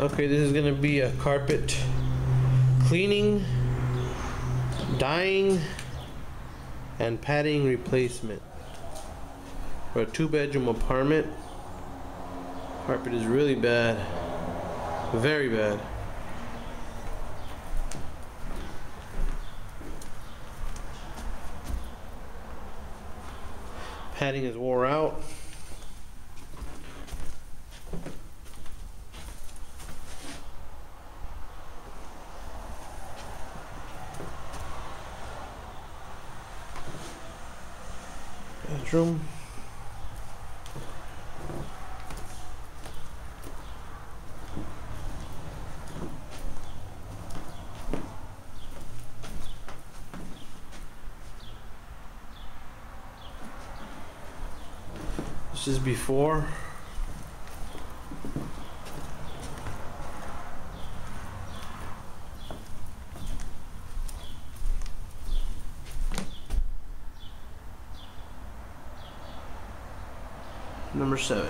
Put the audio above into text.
Okay, this is gonna be a carpet cleaning, dyeing, and padding replacement for a 2-bedroom apartment. Carpet is really bad, very bad. Padding is wore out. Bedroom. This is before. Number 7.